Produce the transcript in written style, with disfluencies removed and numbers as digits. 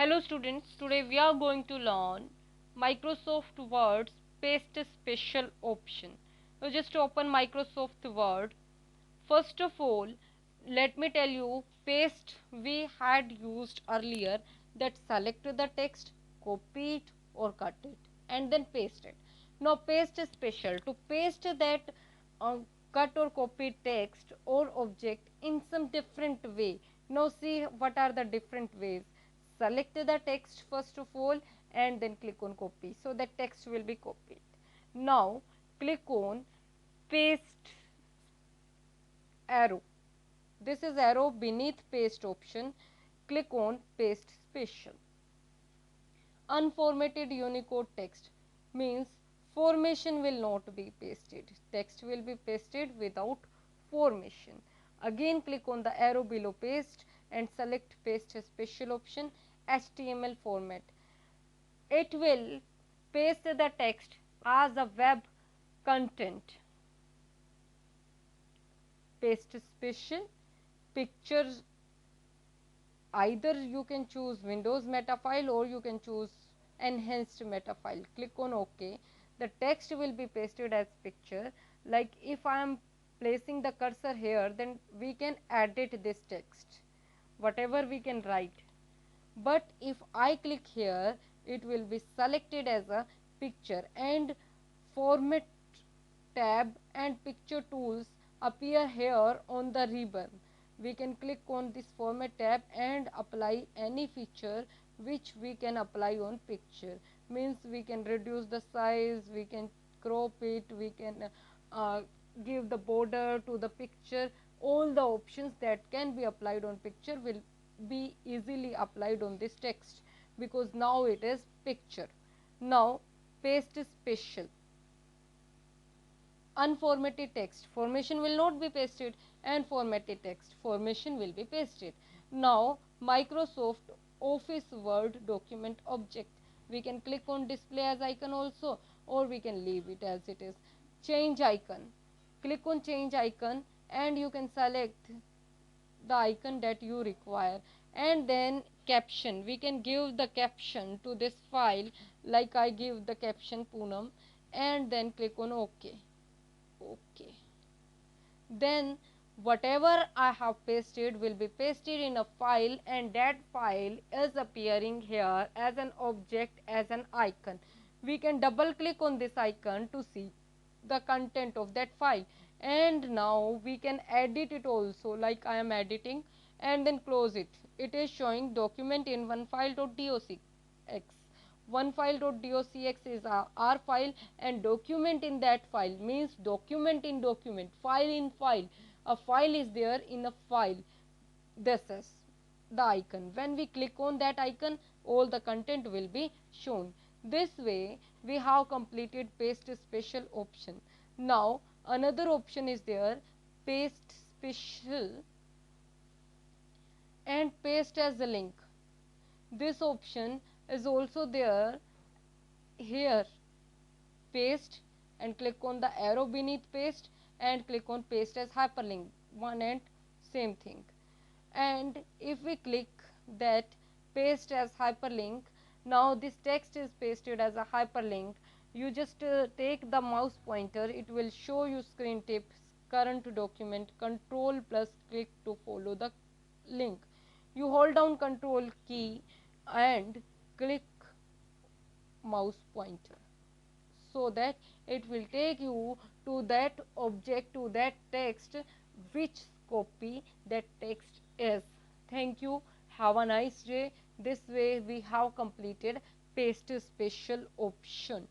Hello students, today we are going to learn Microsoft Word's paste special option. So just open Microsoft Word. First of all, let me tell you, paste we had used earlier, that select the text, copy it or cut it and then paste it. Now paste special, to paste that cut or copy text or object in some different way. Now see what are the different ways. Select the text first of all and then click on copy, so that text will be copied. Now click on paste arrow. This is arrow beneath paste option. Click on paste special. Unformatted Unicode text means formation will not be pasted. Text will be pasted without formation. Again click on the arrow below paste and select paste special option, HTML format. It will paste the text as a web content. Paste special, pictures, either you can choose Windows meta file or you can choose enhanced meta file. Click on OK. The text will be pasted as picture. Like if I am placing the cursor here, then we can edit this text, whatever we can write. But if I click here, it will be selected as a picture, and format tab and picture tools appear here on the ribbon. We can click on this format tab and apply any feature which we can apply on picture. Means we can reduce the size, we can crop it, we can give the border to the picture. All the options that can be applied on picture will be easily applied on this text, because now it is picture. Now paste special. Unformatted text, formation will not be pasted, and formatted text, formation will be pasted. Now Microsoft Office Word document object, we can click on display as icon also, or we can leave it as it is. Change icon, click on change icon and you can select the icon that you require. And then caption, we can give the caption to this file, like I give the caption Poonam, and then click on OK. Okay, then whatever I have pasted will be pasted in a file, and that file is appearing here as an object, as an icon. We can double click on this icon to see the content of that file, and now we can edit it also, like I am editing, and then close it. It is showing document in one file.docx. One file.docx is our file, and document in that file means document in document, file in file. A file is there in a file. This is the icon. When we click on that icon, all the content will be shown. This way we have completed paste special option. Now another option is there, paste special and paste as a link. This option is also there here. Paste and click on the arrow beneath paste and click on paste as hyperlink, one and same thing. And if we click that paste as hyperlink, now this text is pasted as a hyperlink. You just take the mouse pointer, it will show you screen tips, current document, control plus click to follow the link. You hold down control key and click mouse pointer, so that it will take you to that object, to that text, which copy that text is. Thank you. Have a nice day. This way we have completed paste special option.